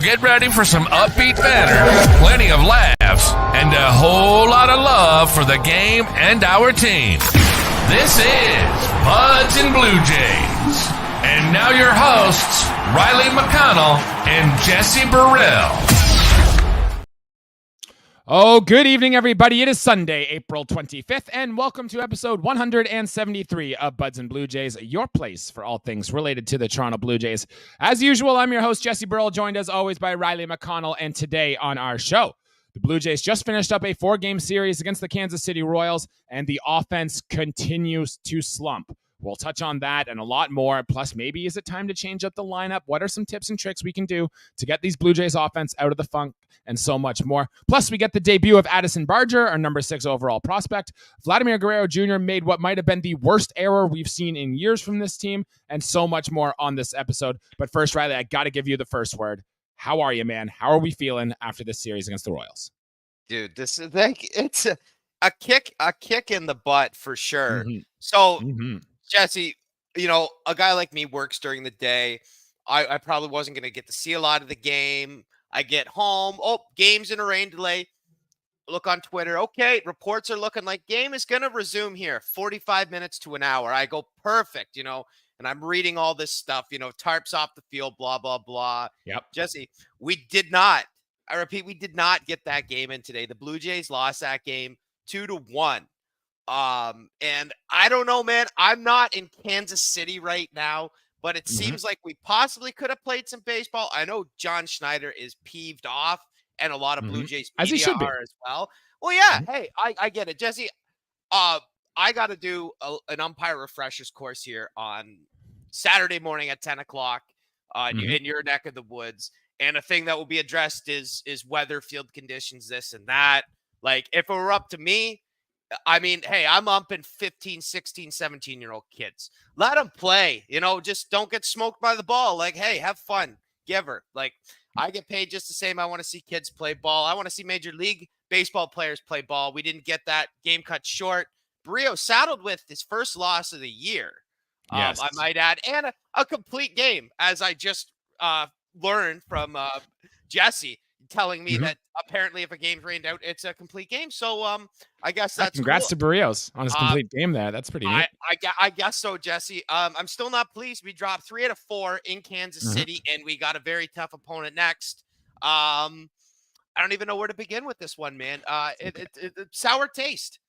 Get ready for some upbeat banter, plenty of laughs, and a whole lot of love for the game and our team. This is Buds and Blue Jays. And now your hosts, Riley McConnell and Jesse Burrell. Oh, good evening, everybody. It is Sunday, April 25th, and welcome to episode 173 of Buds and Blue Jays, your place for all things related to the Toronto Blue Jays. As usual, I'm your host, Jesse Burrell, joined as always by Riley McConnell, and today on our show, the Blue Jays just finished up a 4-game series against the Kansas City Royals, and the offense continues to slump. We'll touch on that and a lot more. Plus, maybe is it time to change up the lineup? What are some tips and tricks we can do to get these Blue Jays offense out of the funk, and so much more. Plus, we get the debut of Addison Barger, our number 6 overall prospect. Vladimir Guerrero Jr. made what might have been the worst error we've seen in years from this team, and so much more on this episode. But first, Riley, I got to give you the first word. How are you, man? How are we feeling after this series against the Royals? Dude, this is like, it's a kick in the butt for sure. So, Jesse, you know, a guy like me works during the day. I probably wasn't going to get to see a lot of the game. I get home. Oh, game's in a rain delay. Look on Twitter. Okay, reports are looking like game is going to resume here. 45 minutes to an hour. I go, perfect, and I'm reading all this stuff, tarps off the field, blah, blah, blah. Yep. Jesse, we did not get that game in today. The Blue Jays lost that game 2-1. And I don't know, man. I'm not in Kansas City right now, but it seems like we possibly could have played some baseball. I know John Schneider is peeved off, and a lot of Blue Jays media are as well. Well, yeah. Hey, I get it, Jesse. I got to do an umpire refreshers course here on Saturday morning at 10 o'clock in your neck of the woods. And a thing that will be addressed is weather, field conditions, this and that. Like, if it were up to me, I mean, hey, I'm umping 15, 16, 17-year-old kids. Let them play, just don't get smoked by the ball. Like, hey, have fun. Give her. Like, I get paid just the same. I want to see kids play ball. I want to see Major League Baseball players play ball. We didn't get that game cut short. Barrio saddled with his first loss of the year, yes. I might add, and a complete game, as I just learned from Jesse telling me that apparently if a game's rained out, it's a complete game. So I guess that's congrats cool. to Barrios on his complete game there. That's pretty neat. I guess so, Jesse. I'm still not pleased. We dropped 3 out of 4 in Kansas City, and we got a very tough opponent next. I don't even know where to begin with this one, man. It's sour taste.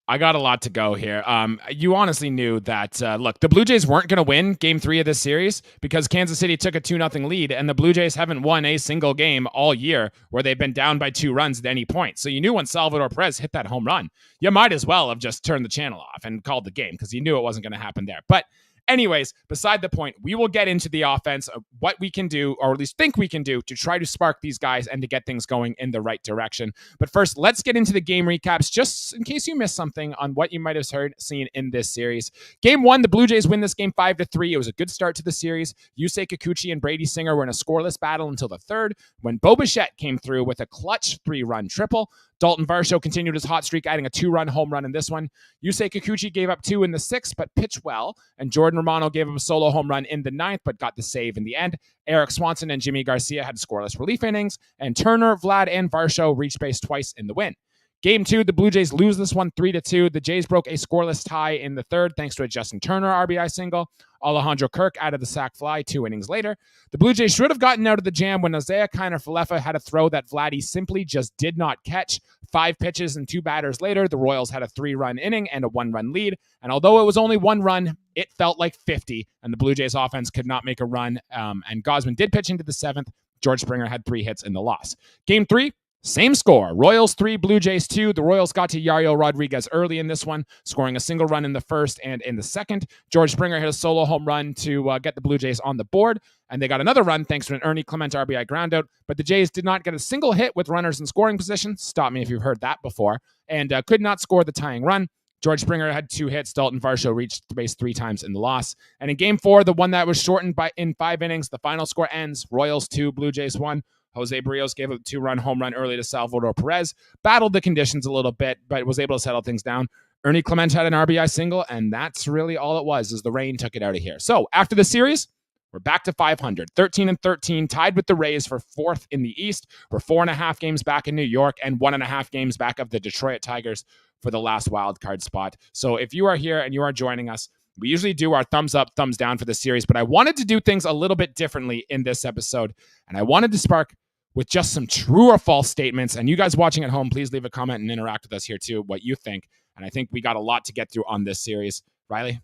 I got a lot to go here. You honestly knew that, look, the Blue Jays weren't going to win Game 3 of this series because Kansas City took a 2-0 lead, and the Blue Jays haven't won a single game all year where they've been down by 2 runs at any point. So you knew when Salvador Perez hit that home run, you might as well have just turned the channel off and called the game because you knew it wasn't going to happen there. But anyways, beside the point, we will get into the offense of what we can do, or at least think we can do, to try to spark these guys and to get things going in the right direction. But first, let's get into the game recaps, just in case you missed something on what you might have seen in this series. Game 1, the Blue Jays win this game 5-3. It was a good start to the series. Yusei Kikuchi and Brady Singer were in a scoreless battle until the third, when Bo Bichette came through with a clutch 3-run triple. Dalton Varsho continued his hot streak, adding a 2-run home run in this one. Yusei Kikuchi gave up 2 in the 6th, but pitched well. And Jordan Romano gave him a solo home run in the 9th, but got the save in the end. Eric Swanson and Jimmy Garcia had scoreless relief innings. And Turner, Vlad, and Varsho reached base twice in the win. Game 2, the Blue Jays lose this one 3-2. The Jays broke a scoreless tie in the 3rd thanks to a Justin Turner RBI single. Alejandro Kirk added the sac fly 2 innings later. The Blue Jays should have gotten out of the jam when Isaiah Kiner-Falefa had a throw that Vladdy simply just did not catch. 5 pitches and 2 batters later, the Royals had a 3-run inning and a 1-run lead. And although it was only 1 run, it felt like 50, and the Blue Jays offense could not make a run. And Gosman did pitch into the 7th. George Springer had 3 hits in the loss. Game 3, same score. Royals 3, Blue Jays 2. The Royals got to Yario Rodriguez early in this one, scoring a single run in the 1st and in the 2nd. George Springer hit a solo home run to get the Blue Jays on the board, and they got another run thanks to an Ernie Clement RBI groundout, but the Jays did not get a single hit with runners in scoring position. Stop me if you've heard that before. And could not score the tying run. George Springer had 2 hits. Dalton Varsho reached the base 3 times in the loss. And in Game 4, the one that was shortened in 5 innings, the final score ends Royals 2, Blue Jays 1. Jose Barrios gave a 2-run home run early to Salvador Perez, battled the conditions a little bit, but was able to settle things down. Ernie Clement had an RBI single, and that's really all it was, as the rain took it out of here. So after the series, We're back to 500, 13-13, tied with the Rays for 4th in the East. We're 4.5 games back in New York and 1.5 games back of the Detroit Tigers for the last wild card spot. So if you are here and you are joining us, we usually do our thumbs up, thumbs down for the series, but I wanted to do things a little bit differently in this episode, and I wanted to spark with just some true or false statements. And you guys watching at home, please leave a comment and interact with us here too, what you think. And I think we got a lot to get through on this series. Riley,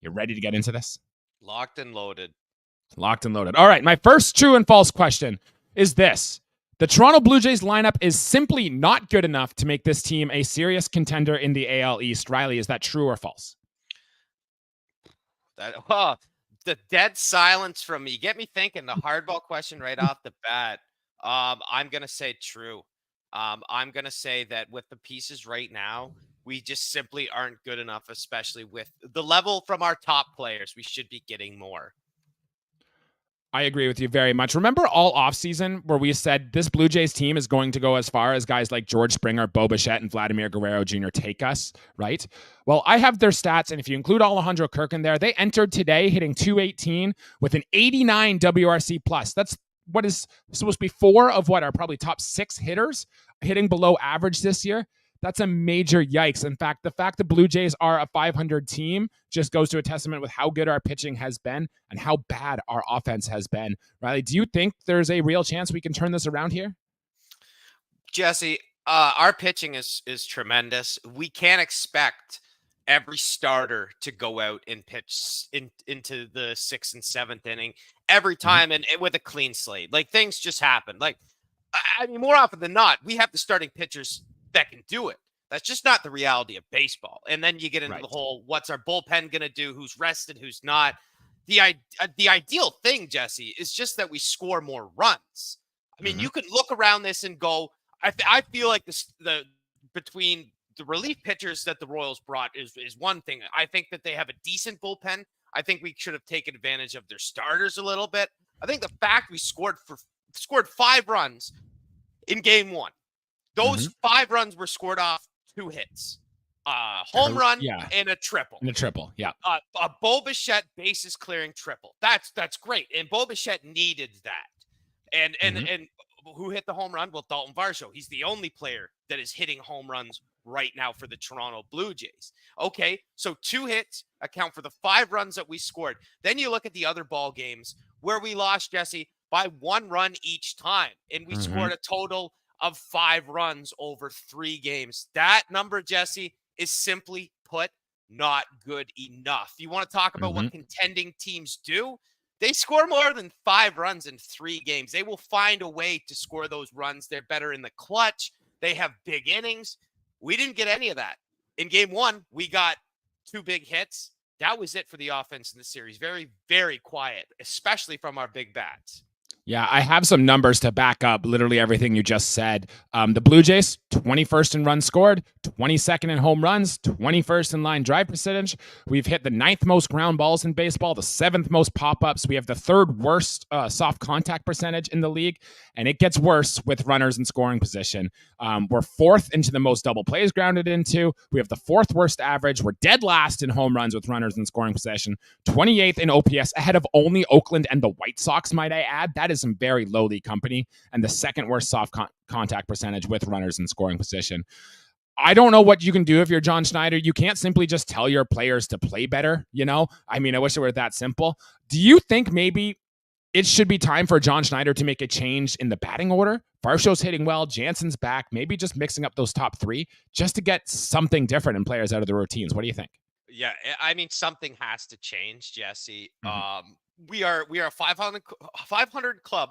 you ready to get into this? Locked and loaded. Locked and loaded. All right, my first true and false question is this. The Toronto Blue Jays lineup is simply not good enough to make this team a serious contender in the AL East. Riley, is that true or false? The dead silence from me. Get me thinking. The hardball question right off the bat. I'm going to say true. I'm going to say that with the pieces right now, we just simply aren't good enough, especially with the level from our top players. We should be getting more. I agree with you very much. Remember all offseason where we said this Blue Jays team is going to go as far as guys like George Springer, Bo Bichette, and Vladimir Guerrero Jr. take us, right? Well, I have their stats, and if you include Alejandro Kirk in there, they entered today hitting .218 with an 89 WRC+. That's what is supposed to be 4 of what are probably top 6 hitters hitting below average this year. That's a major yikes. In fact, the fact the Blue Jays are a 500 team just goes to a testament with how good our pitching has been and how bad our offense has been. Riley, do you think there's a real chance we can turn this around here? Jesse, our pitching is tremendous. We can't expect every starter to go out and pitch into the 6th and 7th inning every time and with a clean slate. Like, things just happen. Like, I mean, more often than not, we have the starting pitchers that can do it. That's just not the reality of baseball. And then you get into the whole, what's our bullpen going to do? Who's rested? Who's not? The ideal thing, Jesse, is just that we score more runs. I mean, you can look around this and go, I feel like the between the relief pitchers that the Royals brought is one thing. I think that they have a decent bullpen. I think we should have taken advantage of their starters a little bit. I think the fact we scored 5 runs in game 1. Those 5 runs were scored off 2 hits, home run and a triple. Yeah. A Bo Bichette bases clearing triple. That's great. And Bo Bichette needed that. And who hit the home run? Well, Dalton Varsho. He's the only player that is hitting home runs right now for the Toronto Blue Jays. Okay, so 2 hits account for the 5 runs that we scored. Then you look at the other ball games where we lost, Jesse, by 1 run each time, and we scored a total of 5 runs over 3 games. That number, Jesse, is simply put not good enough. You want to talk about what contending teams do? They score more than 5 runs in 3 games. They will find a way to score those runs. They're better in the clutch. They have big innings. We didn't get any of that. In game 1, we got 2 big hits. That was it for the offense in the series. Very, very quiet, especially from our big bats. Yeah, I have some numbers to back up literally everything you just said. The Blue Jays, 21st in runs scored, 22nd in home runs, 21st in line drive percentage. We've hit the 9th most ground balls in baseball, the 7th most pop-ups. We have the 3rd worst soft contact percentage in the league, and it gets worse with runners in scoring position. We're 4th into the most double plays grounded into. We have the 4th worst average. We're dead last in home runs with runners in scoring possession, 28th in OPS, ahead of only Oakland and the White Sox, might I add. That is some very lowly company, and the 2nd worst soft contact percentage with runners in scoring position. I don't know what you can do if you're John Schneider. You can't simply just tell your players to play better, you know? I mean, I wish it were that simple. Do you think maybe it should be time for John Schneider to make a change in the batting order? Varsho's hitting well, Jansen's back, maybe just mixing up those top 3 just to get something different in players out of the routines. What do you think? Yeah, I mean, something has to change, Jesse. We are a 500 club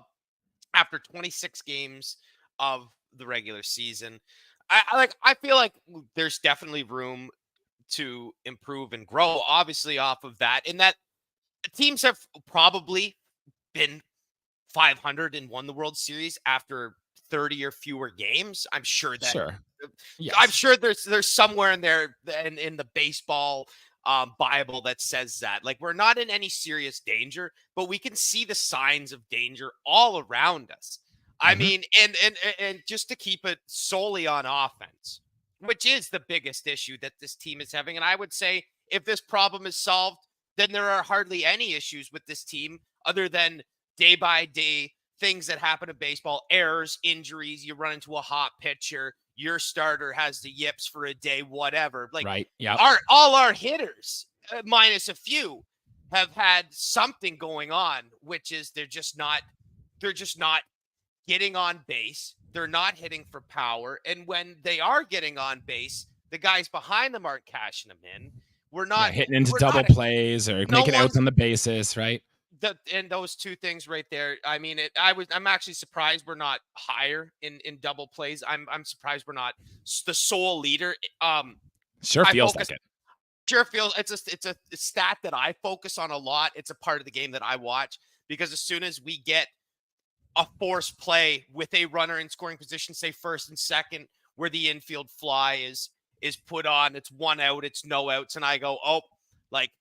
after 26 games of the regular season. I feel like there's definitely room to improve and grow, obviously, off of that. And that teams have probably been 500 and won the World Series after 30 or fewer games. I'm sure that yes. I'm sure there's somewhere in there in the baseball Bible that says that. Like, we're not in any serious danger, but we can see the signs of danger all around us. I mean, and just to keep it solely on offense, which is the biggest issue that this team is having. And I would say if this problem is solved, then there are hardly any issues with this team other than day by day things that happen in baseball, errors, injuries, you run into a hot pitcher, your starter has the yips for a day, whatever. Like right. Yep. all our hitters, minus a few, have had something going on, which is they're just not getting on base. They're not hitting for power. And when they are getting on base, the guys behind them aren't cashing them in. We're not hitting into we're double not, plays or no making outs one's on the basis, right? and those two things right there. I mean, I'm actually surprised we're not higher in double plays. I'm surprised we're not the sole leader. Sure I feels focus, like it. sure feels it's a stat that I focus on a lot. It's a part of the game that I watch because as soon as we get a forced play with a runner in scoring position, say first and second, where the infield fly is put on, it's 1 out, it's no outs, and I go, oh, like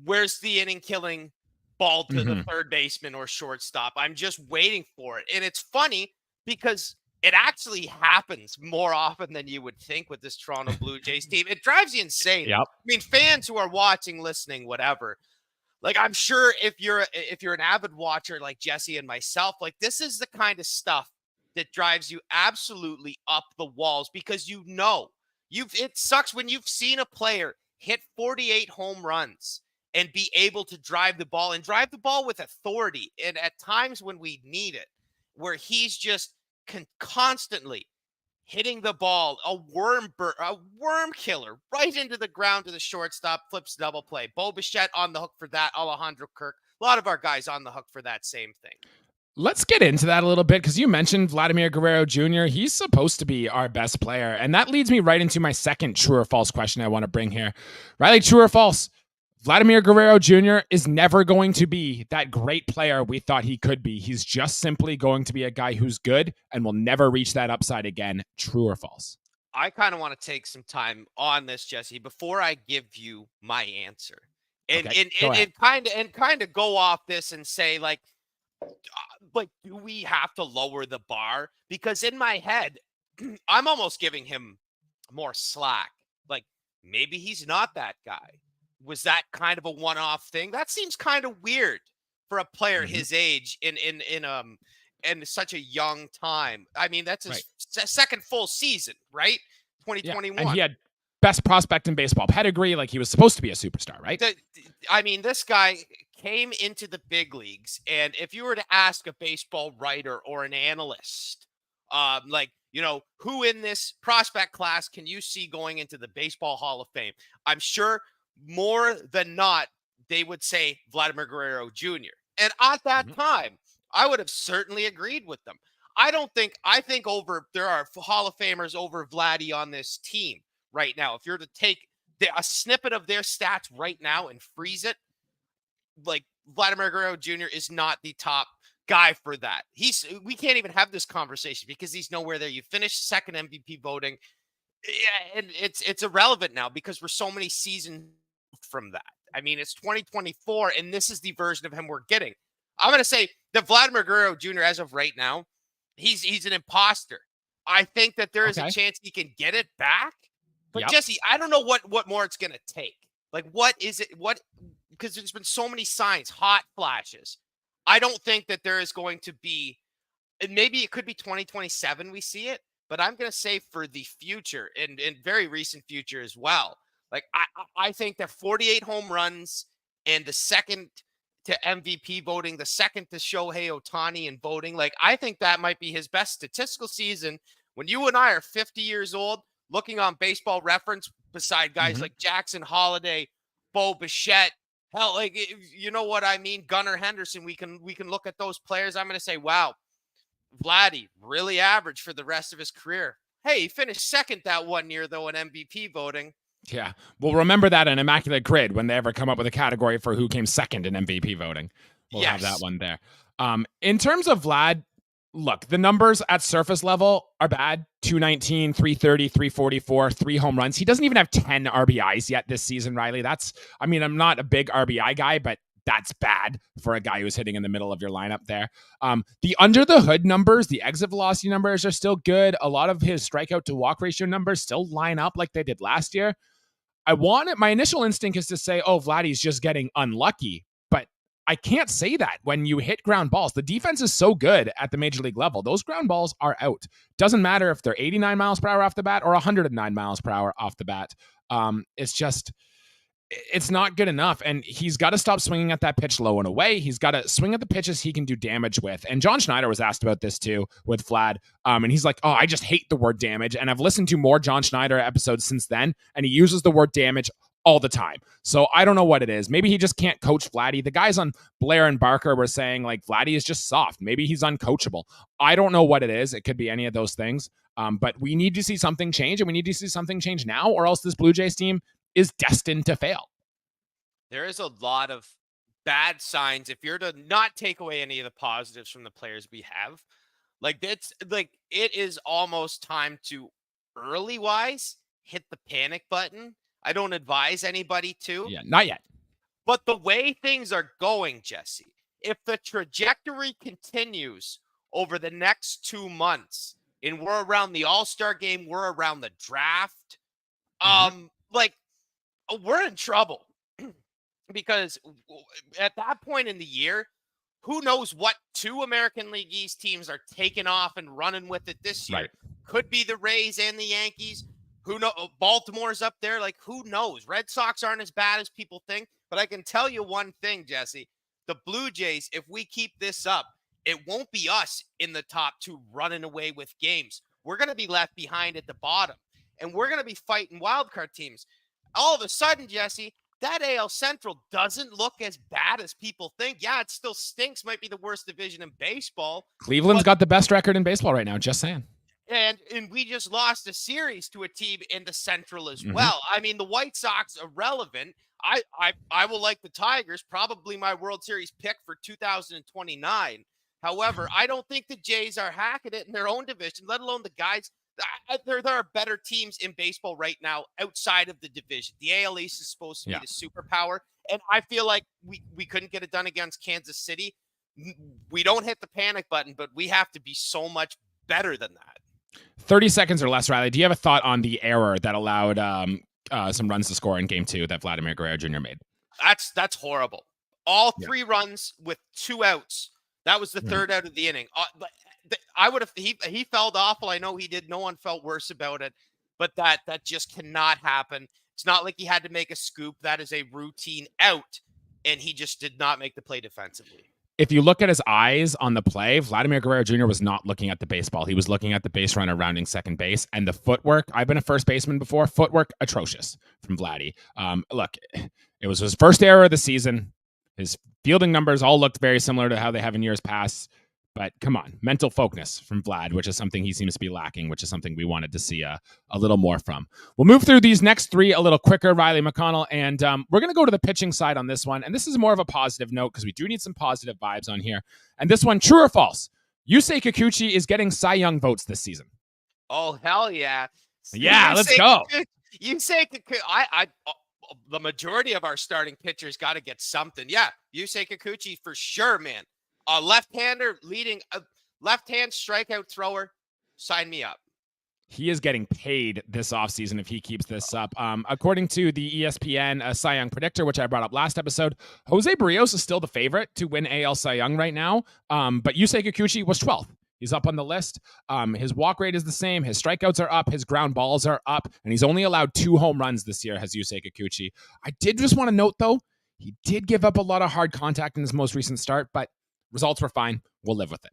where's the inning killing ball to the third baseman or shortstop? I'm just waiting for it. And it's funny because it actually happens more often than you would think with this Toronto Blue Jays team. It drives you insane. Yep. I mean, fans who are watching, listening, whatever, like I'm sure if you're an avid watcher like Jesse and myself, like this is the kind of stuff that drives you absolutely up the walls because it sucks when you've seen a player hit 48 home runs and be able to drive the ball with authority. And at times when we need it, where he's just constantly hitting the ball, a worm killer right into the ground to the shortstop, flips double play. Bo Bichette on the hook for that. Alejandro Kirk. A lot of our guys on the hook for that same thing. Let's get into that a little bit because you mentioned Vladimir Guerrero Jr. He's supposed to be our best player. And that leads me right into my second true or false question I want to bring here. Riley, true or false? Vladimir Guerrero Jr. is never going to be that great player we thought he could be. He's just simply going to be a guy who's good and will never reach that upside again. True or false? I kind of want to take some time on this, Jesse, before I give you my answer. And kind of go off this and say, like, do we have to lower the bar? Because in my head, I'm almost giving him more slack. Like, maybe he's not that guy. Was that kind of a one-off thing? That seems kind of weird for a player his age in such a young time. I mean, that's his second full season, right? 2021. And he had best prospect in baseball pedigree. Like he was supposed to be a superstar, right? I mean, this guy came into the big leagues, and if you were to ask a baseball writer or an analyst, who in this prospect class can you see going into the Baseball Hall of Fame? I'm sure more than not, they would say Vladimir Guerrero Jr. And at that time, I would have certainly agreed with them. I think there are Hall of Famers over Vladdy on this team right now. If you're to take a snippet of their stats right now and freeze it, like Vladimir Guerrero Jr. is not the top guy for that. We can't even have this conversation because he's nowhere there. You finished second MVP voting. Yeah, and it's irrelevant now because we're so many seasons from that. I mean, it's 2024, and this is the version of him we're getting. I'm going to say that Vladimir Guerrero Jr., as of right now, he's an imposter. I think that there is a chance he can get it back. But Jesse, I don't know what more it's going to take. Like, what is it? Because there's been so many signs, hot flashes. I don't think that there is going to be, and maybe it could be 2027 we see it, but I'm going to say for the future and very recent future as well. Like, I think that 48 home runs and the second to MVP voting, the second to Shohei Ohtani in voting, like, I think that might be his best statistical season. When you and I are 50 years old, looking on Baseball Reference beside guys like Jackson Holliday, Bo Bichette, hell, like, you know what I mean? Gunnar Henderson, we can look at those players. I'm going to say, wow, Vladdy, really average for the rest of his career. Hey, he finished second that 1 year, though, in MVP voting. Yeah. Well, remember that in Immaculate Grid when they ever come up with a category for who came second in MVP voting. We'll have that one there. In terms of Vlad, look, the numbers at surface level are bad. 219, 330, 344, 3 home runs. He doesn't even have 10 RBIs yet this season, Riley. I'm not a big RBI guy, but that's bad for a guy who's hitting in the middle of your lineup there. The under the hood numbers, the exit velocity numbers are still good. A lot of his strikeout to walk ratio numbers still line up like they did last year. My initial instinct is to say, oh, Vladdy's just getting unlucky. But I can't say that when you hit ground balls. The defense is so good at the major league level. Those ground balls are out. Doesn't matter if they're 89 miles per hour off the bat or 109 miles per hour off the bat. It's not good enough. And he's got to stop swinging at that pitch low and away. He's got to swing at the pitches he can do damage with. And John Schneider was asked about this too with Vlad. And he's like, oh, I just hate the word damage. And I've listened to more John Schneider episodes since then, and he uses the word damage all the time. So I don't know what it is. Maybe he just can't coach Vladdy. The guys on Blair and Barker were saying like Vladdy is just soft. Maybe he's uncoachable. I don't know what it is. It could be any of those things. But we need to see something change, and we need to see something change now, or else this Blue Jays team is destined to fail. There is a lot of bad signs if you're to not take away any of the positives from the players we have. Like it is almost time to early wise hit the panic button. I don't advise anybody to. Yeah, not yet. But the way things are going, Jesse, if the trajectory continues over the next 2 months, and we're around the All-Star game, we're around the draft, we're in trouble. Because at that point in the year, who knows what 2 American League East teams are taking off and running with it this year. Right. Could be the Rays and the Yankees. Who knows? Baltimore's up there. Like, who knows? Red Sox aren't as bad as people think. But I can tell you one thing, Jesse. The Blue Jays, if we keep this up, it won't be us in the top 2 running away with games. We're going to be left behind at the bottom. And we're going to be fighting wildcard teams. All of a sudden, Jesse, that AL Central doesn't look as bad as people think. Yeah, it still stinks. Might be the worst division in baseball. Cleveland's got the best record in baseball right now. Just saying. And we just lost a series to a team in the Central as well. I mean, the White Sox are relevant. I will like the Tigers, probably my World Series pick for 2029. However, I don't think the Jays are hacking it in their own division, let alone the guys. There are better teams in baseball right now outside of the division. The AL East is supposed to be the superpower, and I feel like we couldn't get it done against Kansas City. We don't hit the panic button, but we have to be so much better than that. 30 seconds or less, Riley. Do you have a thought on the error that allowed some runs to score in Game 2 that Vladimir Guerrero Jr. made? That's horrible. All 3 runs with 2 outs. That was the third out of the inning. I would have. He felt awful. I know he did. No one felt worse about it, but that just cannot happen. It's not like he had to make a scoop. That is a routine out, and he just did not make the play defensively. If you look at his eyes on the play, Vladimir Guerrero Jr. was not looking at the baseball. He was looking at the base runner rounding second base, and the footwork. I've been a first baseman before. Footwork atrocious from Vladdy. Look, it was his first error of the season. His fielding numbers all looked very similar to how they have in years past. But come on, mental focus from Vlad, which is something he seems to be lacking, which is something we wanted to see a little more from. We'll move through these next 3 a little quicker, Riley McConnell, and we're going to go to the pitching side on this one. And this is more of a positive note because we do need some positive vibes on here. And this one, true or false? Yusei Kikuchi is getting Cy Young votes this season. Oh, hell yeah. Yeah, let's go. Yusei Kikuchi, the majority of our starting pitchers got to get something. Yeah, Yusei Kikuchi for sure, man. A left-hander leading a left-hand strikeout thrower. Sign me up. He is getting paid this offseason if he keeps this up. According to the ESPN Cy Young predictor, which I brought up last episode, Jose Barrios is still the favorite to win AL Cy Young right now. But Yusei Kikuchi was 12th. He's up on the list. His walk rate is the same. His strikeouts are up. His ground balls are up. And he's only allowed 2 home runs this year, has Yusei Kikuchi. I did just want to note, though, he did give up a lot of hard contact in his most recent start, but results were fine. We'll live with it.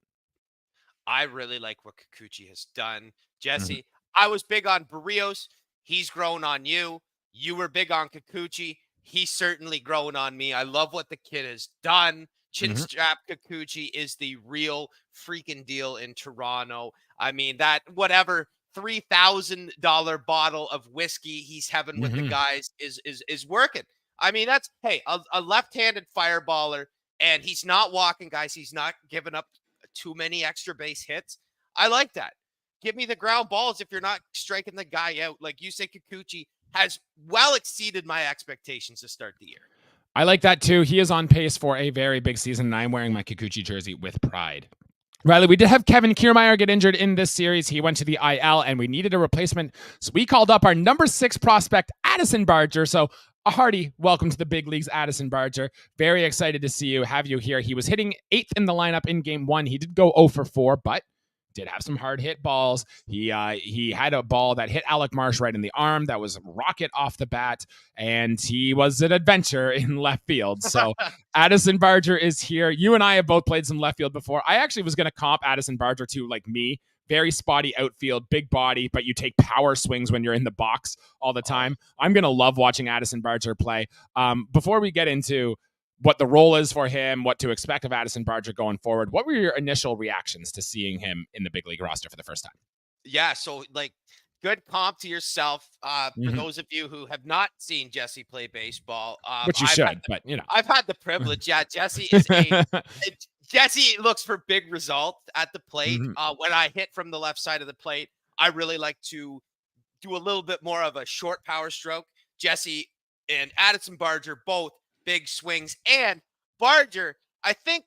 I really like what Kikuchi has done. Jesse, I was big on Barrios. He's grown on you. You were big on Kikuchi. He's certainly grown on me. I love what the kid has done. Chinstrap Kikuchi is the real freaking deal in Toronto. I mean, that whatever $3,000 bottle of whiskey he's having with the guys is working. I mean, that's, hey, a left-handed fireballer. And he's not walking, guys. He's not giving up too many extra base hits. I like that. Give me the ground balls if you're not striking the guy out. Like Yusei Kikuchi has well exceeded my expectations to start the year. I like that too. He is on pace for a very big season, and I'm wearing my Kikuchi jersey with pride. Riley, we did have Kevin Kiermaier get injured in this series. He went to the IL, and we needed a replacement. So we called up our number 6 prospect, Addison Barger. So A hearty welcome to the big leagues, Addison Barger. Very excited to see you, have you here. He was hitting 8th in the lineup in game 1. He did go 0 for 4, but did have some hard hit balls. He had a ball that hit Alec Marsh right in the arm that was rocket off the bat, and he was an adventure in left field. So Addison Barger is here. You and I have both played some left field before. I actually was going to comp Addison Barger to like me. Very spotty outfield, big body, but you take power swings when you're in the box all the time. I'm going to love watching Addison Barger play. Before we get into what the role is for him, what to expect of Addison Barger going forward, what were your initial reactions to seeing him in the big league roster for the first time? Yeah, so like good comp to yourself. For those of you who have not seen Jesse play baseball, which you should, but you know, I've had the privilege. Yeah, Jesse is Jesse looks for big results at the plate. When I hit from the left side of the plate, I really like to do a little bit more of a short power stroke. Jesse and Addison Barger, both big swings. And Barger, I think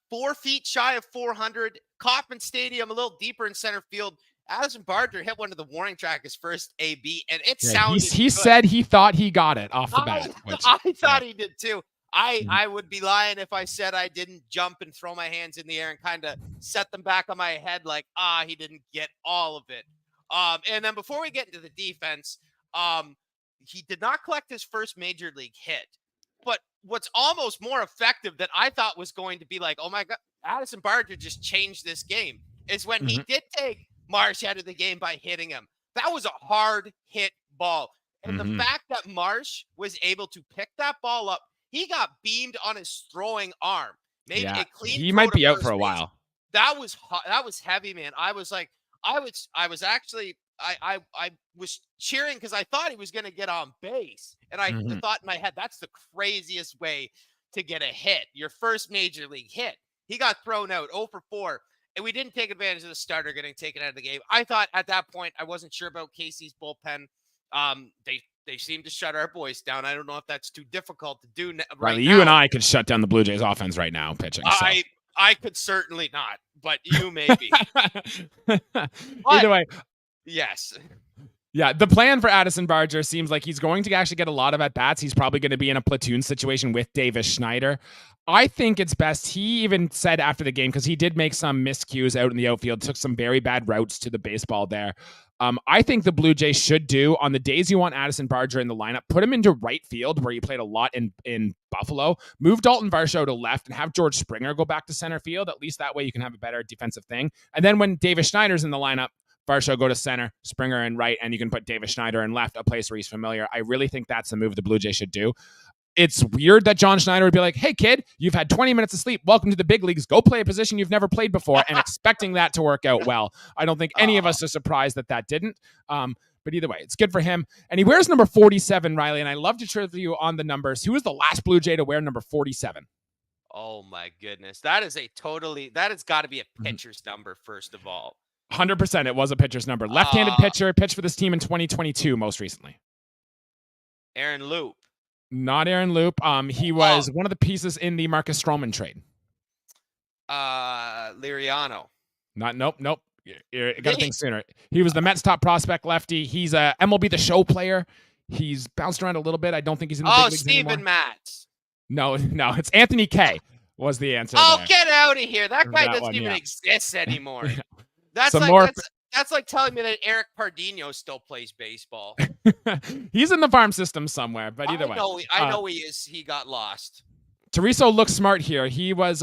4 feet shy of 400. Kauffman Stadium, a little deeper in center field. Addison Barger hit one of the warning track his first AB, and it sounded he said he thought he got it off the bat. I thought he did too. I would be lying if I said I didn't jump and throw my hands in the air and kind of set them back on my head like, he didn't get all of it. And then before we get into the defense, he did not collect his first major league hit. But what's almost more effective that I thought was going to be like, oh my God, Addison Barger just changed this game, is when he did take Marsh out of the game by hitting him. That was a hard hit ball. And the fact that Marsh was able to pick that ball up, he got beamed on his throwing arm. Maybe a clean. He might be out for a while. That was heavy, man. I was cheering because I thought he was going to get on base. And I thought in my head, that's the craziest way to get a hit. Your first major league hit. He got thrown out 0 for 4. And we didn't take advantage of the starter getting taken out of the game. I thought at that point, I wasn't sure about Casey's bullpen. They seem to shut our boys down. I don't know if that's too difficult to do right now. You and I could shut down the Blue Jays offense right now pitching. So. I could certainly not, but you maybe. Either way. Yes. Yeah, the plan for Addison Barger seems like he's going to actually get a lot of at-bats. He's probably going to be in a platoon situation with Davis Schneider. I think it's best. He even said after the game, because he did make some miscues out in the outfield, took some very bad routes to the baseball there. I think the Blue Jays should do, on the days you want Addison Barger in the lineup, put him into right field where he played a lot in Buffalo. Move Dalton Varsho to left and have George Springer go back to center field. At least that way you can have a better defensive thing. And then when Davis Schneider's in the lineup, Varsho go to center, Springer in right, and you can put Davis Schneider in left, a place where he's familiar. I really think that's the move the Blue Jays should do. It's weird that John Schneider would be like, hey, kid, you've had 20 minutes of sleep. Welcome to the big leagues. Go play a position you've never played before, and expecting that to work out well. I don't think any of us are surprised that didn't. But either way, it's good for him. And he wears number 47, Riley, and I love to trivia you on the numbers. Who was the last Blue Jay to wear number 47? Oh, my goodness. That has got to be a pitcher's number, first of all. 100%. It was a pitcher's number. Left-handed pitcher, pitched for this team in 2022 most recently. Aaron Loop. Not Aaron Loop. He was one of the pieces in the Marcus Stroman trade. Liriano. Nope. You got to think sooner. He was the Mets' top prospect lefty. He's a MLB The Show player. He's bounced around a little bit. I don't think he's in the big leagues anymore. Steven Matz. No, it's Anthony K. was the answer. Oh, get out of here. That guy doesn't even exist anymore. That's like telling me that Eric Pardino still plays baseball. He's in the farm system somewhere, but either way. I know he is. He got lost. Turiso looks smart here.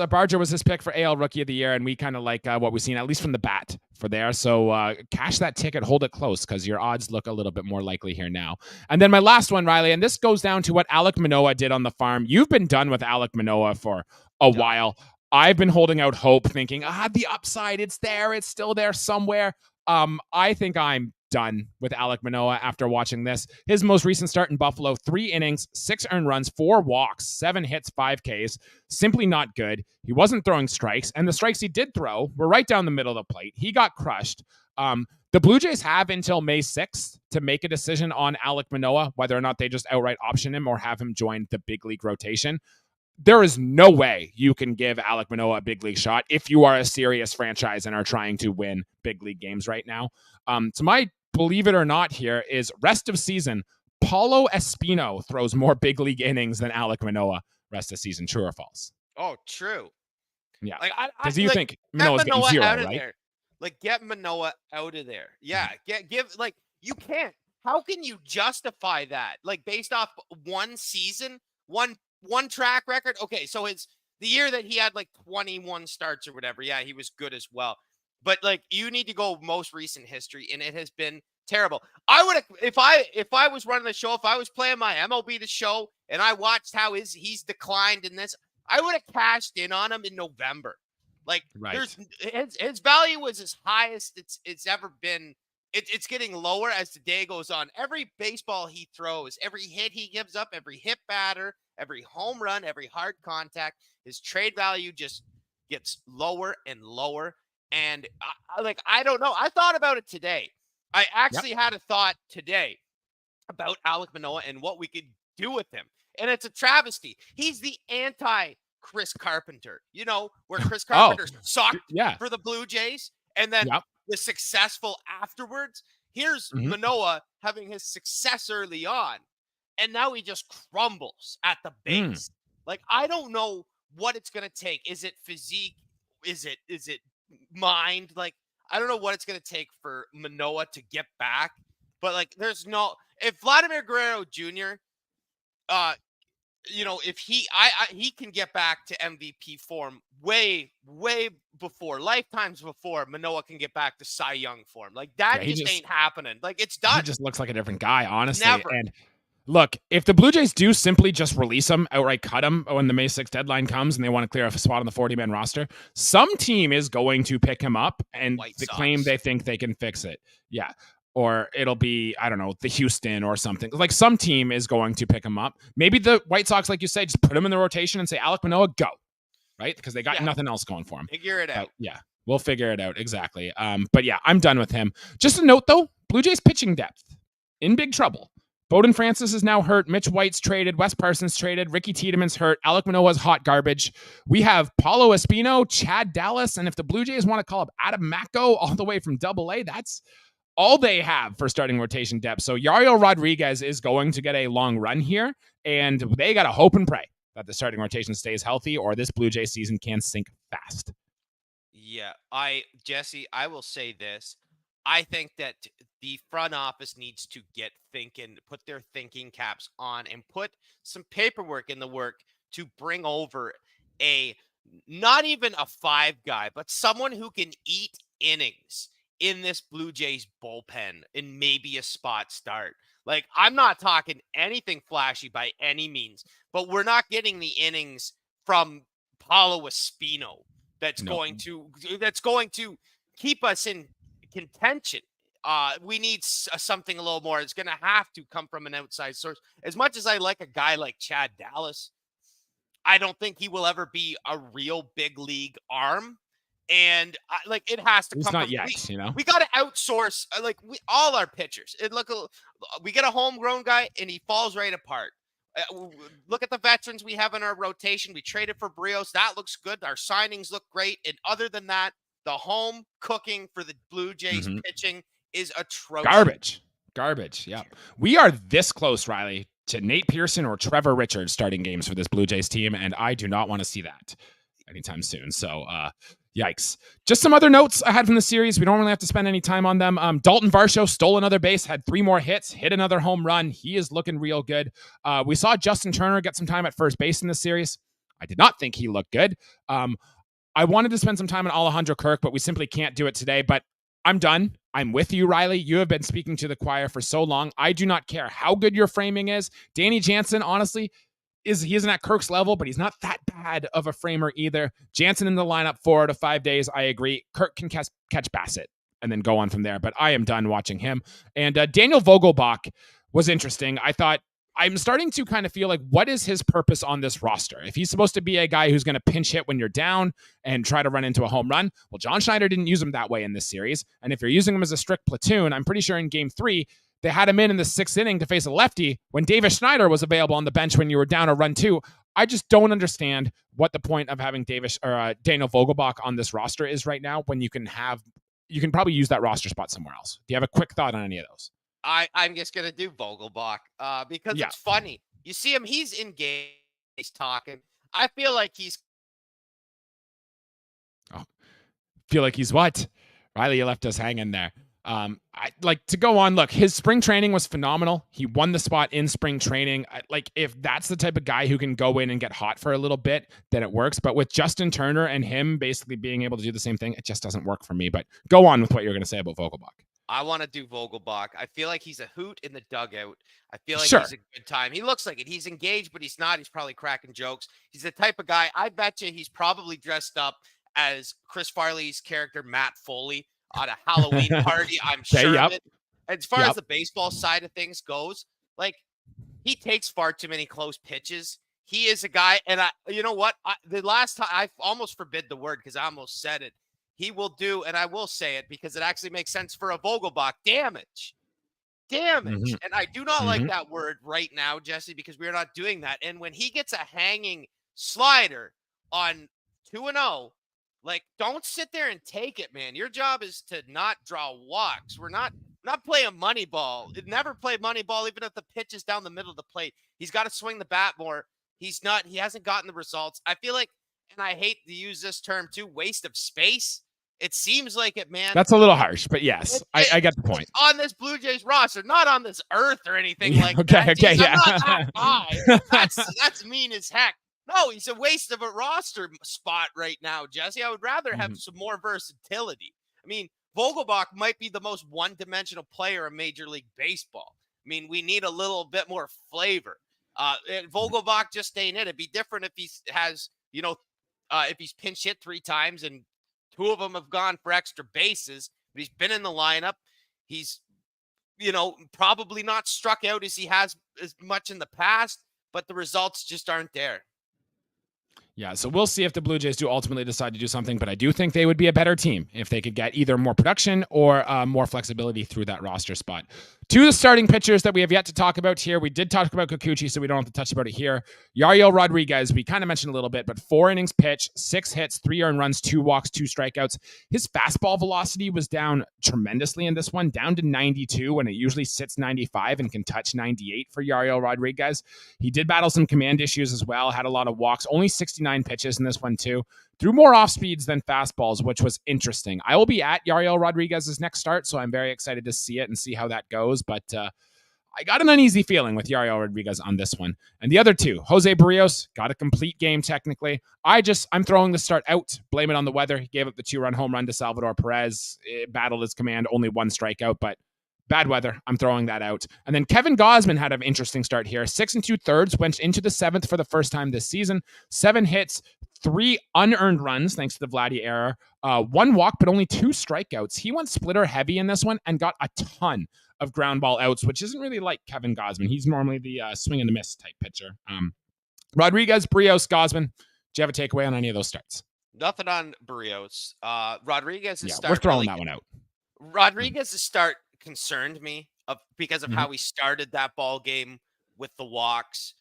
Barger was his pick for AL Rookie of the Year, and we kind of like what we've seen, at least from the bat for there. So cash that ticket, hold it close, because your odds look a little bit more likely here now. And then my last one, Riley, and this goes down to what Alek Manoah did on the farm. You've been done with Alek Manoah for a while. I've been holding out hope, thinking, the upside, it's there. It's still there somewhere. I think I'm done with Alek Manoah after watching this. His most recent start in Buffalo, 3 innings, 6 earned runs, 4 walks, 7 hits, 5 Ks. Simply not good. He wasn't throwing strikes, and the strikes he did throw were right down the middle of the plate. He got crushed. The Blue Jays have until May 6th to make a decision on Alek Manoah, whether or not they just outright option him or have him join the big league rotation. There is no way you can give Alek Manoah a big league shot if you are a serious franchise and are trying to win big league games right now. So my believe it or not here is rest of season, Paulo Espino throws more big league innings than Alek Manoah rest of the season. True or false? Oh, true. Yeah. Like Because you think get Manoah's getting Manoah 0, out of right? there. Like get Manoah out of there. Yeah, give like you can't. How can you justify that? Like based off one season, one track record. Okay, so it's the year that he had like 21 starts or whatever. Yeah, he was good as well. But like you need to go most recent history, and it has been terrible. I would if I was running the show, if I was playing my MLB the show, and I watched how he's declined in this, I would have cashed in on him in November. Like there's his value was as high as it's ever been. It's getting lower as the day goes on. Every baseball he throws, every hit he gives up, every hit batter, every home run, every hard contact, his trade value just gets lower and lower. And I don't know. I thought about it today. I actually had a thought today about Alek Manoah and what we could do with him. And it's a travesty. He's the anti Chris Carpenter, where Chris Carpenter sucked for the Blue Jays and then was successful afterwards. Here's Manoah having his success early on, and now he just crumbles at the base. Like, I don't know what it's going to take. Is it physique? Is it mind? Like, I don't know what it's going to take for Manoah to get back, but like, if Vladimir Guerrero Jr., if he can get back to MVP form way before, lifetimes before Manoah can get back to Cy Young form. Like that just ain't happening. Like it's done. He just looks like a different guy, honestly. Never. And look, if the Blue Jays do simply just release him, outright cut him when the May 6th deadline comes and they want to clear a spot on the 40-man roster, some team is going to pick him up and claim they think they can fix it. Yeah. Or it'll be, I don't know, the Houston or something. Like some team is going to pick him up. Maybe the White Sox, like you say, just put him in the rotation and say, Alek Manoah, go. Right? Because they got nothing else going for him. Figure it out. We'll figure it out. Exactly. But yeah, I'm done with him. Just a note, though, Blue Jays pitching depth in big trouble. Bowden Francis is now hurt. Mitch White's traded. Wes Parsons traded. Ricky Tiedemann's hurt. Alek Manoah's hot garbage. We have Paulo Espino, Chad Dallas, and if the Blue Jays want to call up Adam Macko all the way from AA, that's all they have for starting rotation depth. So Yariel Rodriguez is going to get a long run here, and they got to hope and pray that the starting rotation stays healthy or this Blue Jay season can sink fast. Yeah, Jesse, I will say this. I think that the front office needs to get thinking, put their thinking caps on, and put some paperwork in the work to bring over not even a 5 guy, but someone who can eat innings in this Blue Jays bullpen and maybe a spot start. Like, I'm not talking anything flashy by any means, but we're not getting the innings from Paulo Espino that's going to keep us in contention. We need something a little more. It's going to have to come from an outside source. As much as I like a guy like Chad Dallas, I don't think he will ever be a real big league arm. And it has to come. It's not from, yet, we got to outsource all our pitchers. We get a homegrown guy and he falls right apart. Look at the veterans we have in our rotation. We traded for Brios. That looks good. Our signings look great. And other than that, the home cooking for the Blue Jays pitching is atrocious. Garbage. Yeah. We are this close, Riley, to Nate Pearson or Trevor Richards starting games for this Blue Jays team. And I do not want to see that anytime soon. So, yikes. Just some other notes I had from the series. We don't really have to spend any time on them. Dalton Varsho stole another base, had 3 more hits, hit another home run. He is looking real good. We saw Justin Turner get some time at first base in this series. I did not think he looked good. I wanted to spend some time on Alejandro Kirk, but we simply can't do it today. But I'm done. I'm with you, Riley. You have been speaking to the choir for so long. I do not care how good your framing is. Danny Jansen, honestly, he isn't at Kirk's level, but he's not that bad of a framer either. Jansen in the lineup 4 out of 5 days. I agree. Kirk can catch Bassett and then go on from there, but I am done watching him. And Daniel Vogelbach was interesting. I'm starting to kind of feel like, what is his purpose on this roster? If he's supposed to be a guy who's going to pinch hit when you're down and try to run into a home run, well, John Schneider didn't use him that way in this series. And if you're using him as a strict platoon, I'm pretty sure in game 3, they had him in the 6th inning to face a lefty when Davis Schneider was available on the bench when you were down a run 2. I just don't understand what the point of having Daniel Vogelbach on this roster is right now when you can probably use that roster spot somewhere else. Do you have a quick thought on any of those? I'm just gonna do Vogelbach because Yeah. it's funny. You see him, he's engaged, he's talking. I feel like he's Oh, feel like he's what? Riley, you left us hanging there. I like to go on. Look, his spring training was phenomenal. He won the spot in spring training. Like, if that's the type of guy who can go in and get hot for a little bit, then it works. But with Justin Turner and him basically being able to do the same thing, it just doesn't work for me. But go on with what you're going to say about Vogelbach. I want to do Vogelbach. I feel like he's a hoot in the dugout. I feel like Sure. he's a good time. He looks like it. He's engaged, but he's not. He's probably cracking jokes. He's the type of guy, I bet you he's probably dressed up as Chris Farley's character, Matt Foley, on a Halloween party. I'm sure of it. As far as the baseball side of things goes, like, he takes far too many close pitches. He is a guy, and you know what? The last time I almost forbid the word because I almost said it. He will do, and I will say it because it actually makes sense for a Vogelbach, damage. Mhm. And I do not like Mhm. that word right now, Jesse, because we're not doing that. And when he gets a hanging slider on 2-0, like, don't sit there and take it, man. Your job is to not draw walks. We're not playing money ball. Never play money ball, even if the pitch is down the middle of the plate. He's got to swing the bat more. He hasn't gotten the results. I feel like, and I hate to use this term too, waste of space. It seems like it, man. That's a little harsh, but yes, I get the point. On this Blue Jays roster, not on this earth or anything Yeah, like okay, that. okay, Jeez, yeah. I'm not that guy. That's mean as heck. No, he's a waste of a roster spot right now, Jesse. I would rather have some more versatility. I mean, Vogelbach might be the most one-dimensional player in Major League Baseball. I mean, we need a little bit more flavor. And Vogelbach just ain't it. It'd be different if he has, if he's pinch hit 3 times and 2 of them have gone for extra bases, but he's been in the lineup. He's, probably not struck out as he has as much in the past, but the results just aren't there. Yeah, so we'll see if the Blue Jays do ultimately decide to do something, but I do think they would be a better team if they could get either more production or more flexibility through that roster spot. To the starting pitchers that we have yet to talk about here, we did talk about Kikuchi, so we don't have to touch about it here. Yariel Rodriguez, we kind of mentioned a little bit, but 4 innings pitched, 6 hits, 3 earned runs, 2 walks, 2 strikeouts. His fastball velocity was down tremendously in this one, down to 92 when it usually sits 95 and can touch 98 for Yariel Rodriguez. He did battle some command issues as well, had a lot of walks, only 69 pitches in this one too. Threw more off speeds than fastballs, which was interesting. I will be at Yariel Rodriguez's next start, so I'm very excited to see it and see how that goes. But I got an uneasy feeling with Yariel Rodriguez on this one. And the other 2, Jose Barrios, got a complete game technically. I'm throwing the start out. Blame it on the weather. He gave up the 2-run home run to Salvador Perez. It battled his command, only 1 strikeout, but bad weather. I'm throwing that out. And then Kevin Gausman had an interesting start here. 6 2/3, went into the 7th for the first time this season. 7 hits, 3 unearned runs, thanks to the Vladdy error. 1 walk, but only 2 strikeouts. He went splitter heavy in this one and got a ton of ground ball outs, which isn't really like Kevin Gausman. He's normally the swing and a miss type pitcher. Rodriguez, Barrios, Gausman. Do you have a takeaway on any of those starts? Nothing on Barrios. Rodriguez's start. We're throwing that one out. Rodriguez's start concerned me because of how he started that ball game with the walks.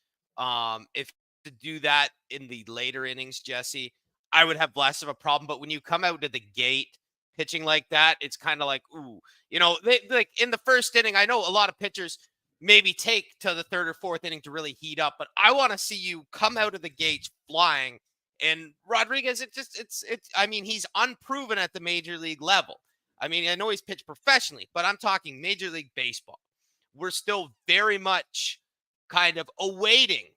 If to do that in the later innings, Jesse, I would have less of a problem. But when you come out to the gate pitching like that, it's kind of like, ooh, they, like in the first inning, I know a lot of pitchers maybe take to the 3rd or 4th inning to really heat up, but I want to see you come out of the gates flying. And Rodriguez, I mean, he's unproven at the major league level. I mean, I know he's pitched professionally, but I'm talking Major League Baseball. We're still very much kind of awaiting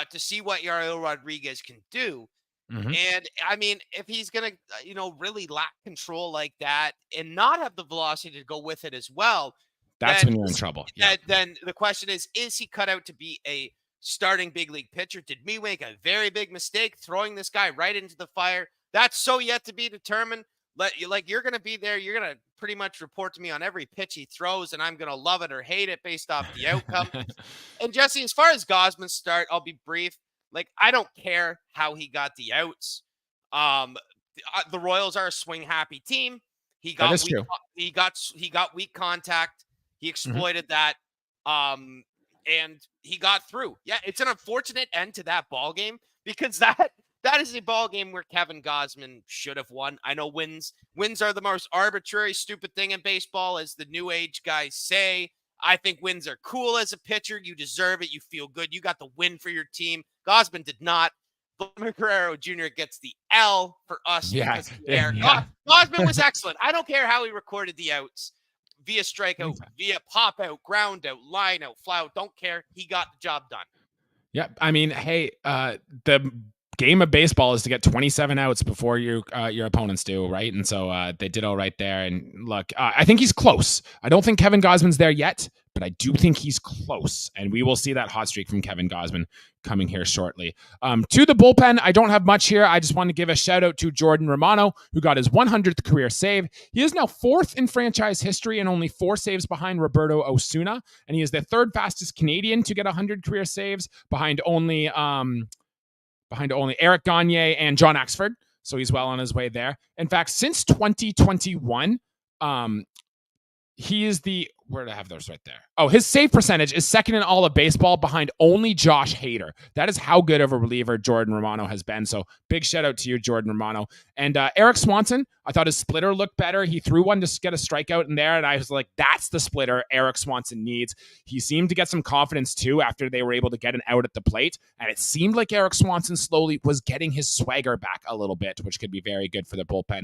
to see what Yariel Rodriguez can do. And I mean, if he's going to, really lack control like that and not have the velocity to go with it as well, that's when you're in trouble. Yeah. Then the question is he cut out to be a starting big league pitcher? Did we make a very big mistake throwing this guy right into the fire? That's so yet to be determined. You're going to be there. You're going to pretty much report to me on every pitch he throws, and I'm going to love it or hate it based off the outcome. And Jesse, as far as Gausman's start, I'll be brief. I don't care how he got the outs. The Royals are a swing happy team. He got weak contact. He exploited that. And he got through. Yeah, it's an unfortunate end to that ball game because that is a ball game where Kevin Gausman should have won. I know wins are the most arbitrary, stupid thing in baseball, as the new age guys say. I think wins are cool as a pitcher. You deserve it. You feel good. You got the win for your team. Gausman did not. Vladimir Guerrero Jr. gets the L for us. Yeah. Because Gausman was excellent. I don't care how he recorded the outs. Via strikeout, via pop out, ground out, line out, fly out. Don't care. He got the job done. Yeah. I mean, hey, the game of baseball is to get 27 outs before your opponents do, right? And so they did all right there. And look, I think he's close. I don't think Kevin Gausman's there yet, but I do think he's close. And we will see that hot streak from Kevin Gausman coming here shortly. To the bullpen, I don't have much here. I just want to give a shout out to Jordan Romano, who got his 100th career save. He is now 4th in franchise history and only 4 saves behind Roberto Osuna. And he is the 3rd fastest Canadian to get 100 career saves behind only Eric Gagne and John Axford. So he's well on his way there. In fact, since 2021, he is where did I have those right there? Oh, his save percentage is 2nd in all of baseball behind only Josh Hader. That is how good of a reliever Jordan Romano has been. So big shout out to you, Jordan Romano. And Eric Swanson, I thought his splitter looked better. He threw one to get a strikeout in there, and I was like, that's the splitter Eric Swanson needs. He seemed to get some confidence, too, after they were able to get an out at the plate, and it seemed like Eric Swanson slowly was getting his swagger back a little bit, which could be very good for the bullpen.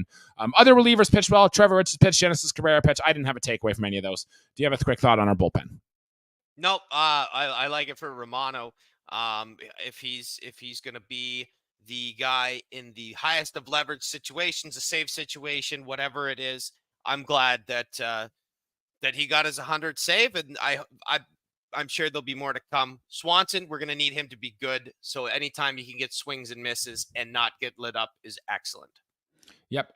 Other relievers pitched well. Trevor Richards pitched, Genesis Cabrera pitched. I didn't have a takeaway from any of those. Do you have a quick thought on our bullpen? Nope. I like it for Romano. If he's going to be the guy in the highest of leverage situations, a save situation, whatever it is, I'm glad that he got his 100 save, and I'm sure there'll be more to come. Swanson, we're going to need him to be good. So anytime he can get swings and misses and not get lit up is excellent. Yep.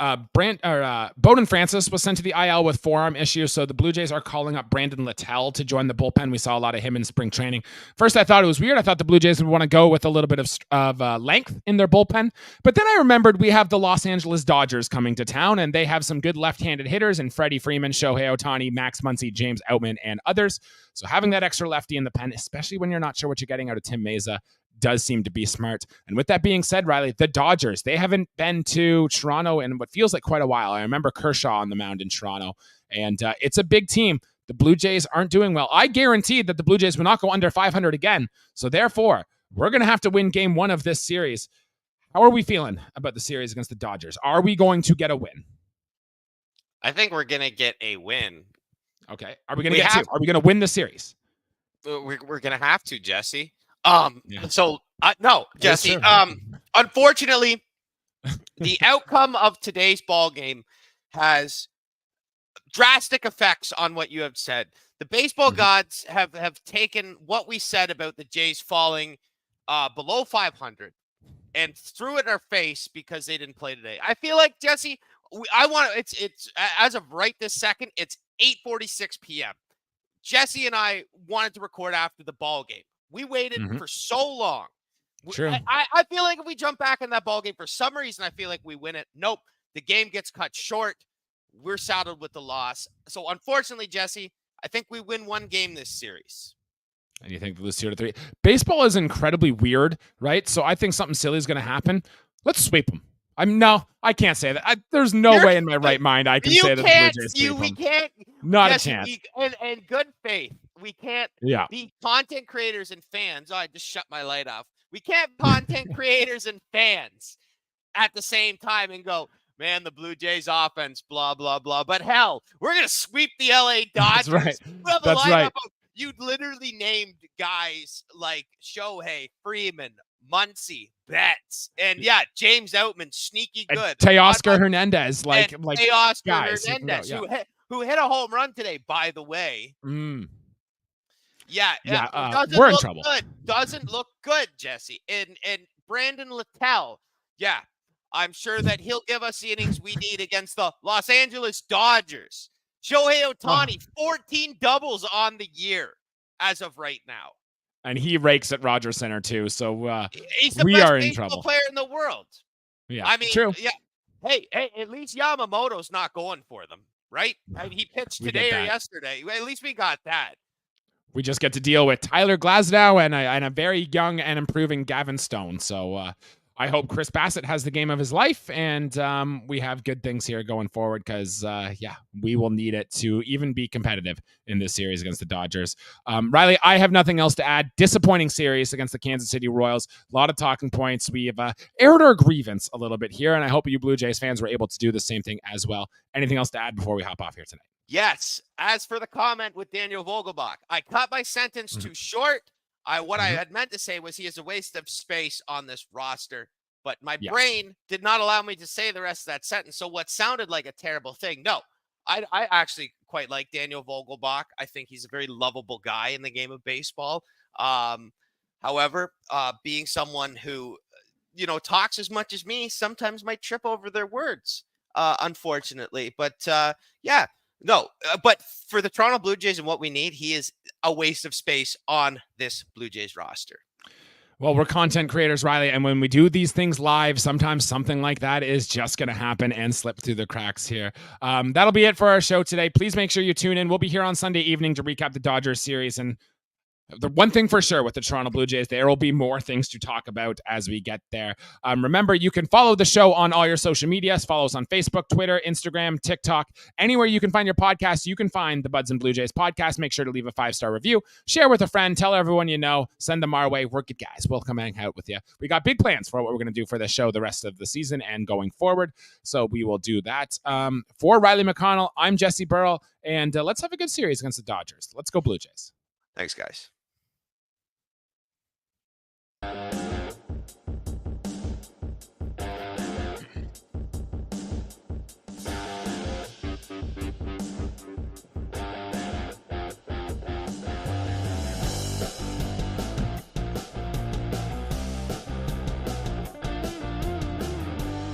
Bowden Francis was sent to the IL with forearm issues, so the Blue Jays are calling up Brandon Littell to join the bullpen. We saw a lot of him in spring training. First, I thought it was weird. I thought the Blue Jays would want to go with a little bit of length in their bullpen, but then I remembered we have the Los Angeles Dodgers coming to town, and they have some good left-handed hitters in Freddie Freeman, Shohei Ohtani, Max Muncy, James Outman, and others. So having that extra lefty in the pen, especially when you're not sure what you're getting out of Tim Meza, does seem to be smart. And with that being said, Riley, the Dodgers, they haven't been to Toronto in what feels like quite a while. I remember Kershaw on the mound in Toronto, and it's a big team. The Blue Jays aren't doing well. I guaranteed that the Blue Jays will not go under 500 again. So therefore, we're going to have to win game 1 of this series. How are we feeling about the series against the Dodgers? Are we going to get a win? I think we're going to get a win. Okay. Are we going to get 2? Are we going to win the series? We're going to have to, Jesse. Yeah. So no, Jesse, Yes, unfortunately, the outcome of today's ball game has drastic effects on what you have said. The baseball gods have taken what we said about the Jays falling below 500 and threw it in our face because they didn't play today. I feel like, Jesse, it's as of right this second, it's 8:46 p.m. Jesse and I wanted to record after the ball game. We waited for so long. True. I feel like if we jump back in that ball game for some reason, I feel like we win it. Nope. The game gets cut short. We're saddled with the loss. So unfortunately, Jesse, I think we win 1 game this series. And you think they lose 2-3? Baseball is incredibly weird, right? So I think something silly is going to happen. Let's sweep them. I can't say that. There's no way in my right mind I can say that the Blue Jays sweep them. We can't. Not Jesse, a chance. And good faith. We can't be content creators and fans. Oh, I just shut my light off. We can't content creators and fans at the same time and go, man, the Blue Jays offense, blah, blah, blah. But hell, we're going to sweep the LA Dodgers. That's right. We have a That's lineup right. of, you literally named guys like Shohei, Freeman, Muncy, Betts, and James Outman, sneaky good. Teoscar Hernandez, Teoscar guys, Hernandez, who hit a home run today, by the way. We're in trouble. Doesn't look good, Jesse. And Brandon Littell, I'm sure that he'll give us the innings we need against the Los Angeles Dodgers. Shohei Ohtani, 14 doubles on the year as of right now. And he rakes at Rogers Center too, so he's the we best are in baseball trouble. player in the world. Yeah, I mean, true. Yeah. Hey, at least Yamamoto's not going for them, right? I mean, he pitched today or yesterday. At least we got that. We just get to deal with Tyler Glasnow and a very young and improving Gavin Stone. So I hope Chris Bassett has the game of his life, and we have good things here going forward because, we will need it to even be competitive in this series against the Dodgers. Riley, I have nothing else to add. Disappointing series against the Kansas City Royals. A lot of talking points. We have aired our grievance a little bit here, and I hope you Blue Jays fans were able to do the same thing as well. Anything else to add before we hop off here tonight? Yes. As for the comment with Daniel Vogelbach, I cut my sentence too short. What I had meant to say was he is a waste of space on this roster, but my brain did not allow me to say the rest of that sentence. So what sounded like a terrible thing, no, I actually quite like Daniel Vogelbach. I think he's a very lovable guy in the game of baseball. However, being someone who, talks as much as me, sometimes might trip over their words, unfortunately. But but for the Toronto Blue Jays and what we need, he is a waste of space on this Blue Jays roster. Well, we're content creators, Riley, and when we do these things live, sometimes something like that is just going to happen and slip through the cracks here. That'll be it for our show today. Please make sure you tune in. We'll be here on Sunday evening to recap the Dodgers series, and the one thing for sure with the Toronto Blue Jays, there will be more things to talk about as we get there. Remember, you can follow the show on all your social medias. Follow us on Facebook, Twitter, Instagram, TikTok. Anywhere you can find your podcast, you can find the Buds and Blue Jays podcast. Make sure to leave a 5-star review. Share with a friend. Tell everyone you know. Send them our way. We're good guys. We'll come hang out with you. We got big plans for what we're going to do for the show the rest of the season and going forward. So we will do that. For Riley McConnell, I'm Jesse Burrell. And let's have a good series against the Dodgers. Let's go Blue Jays. Thanks, guys.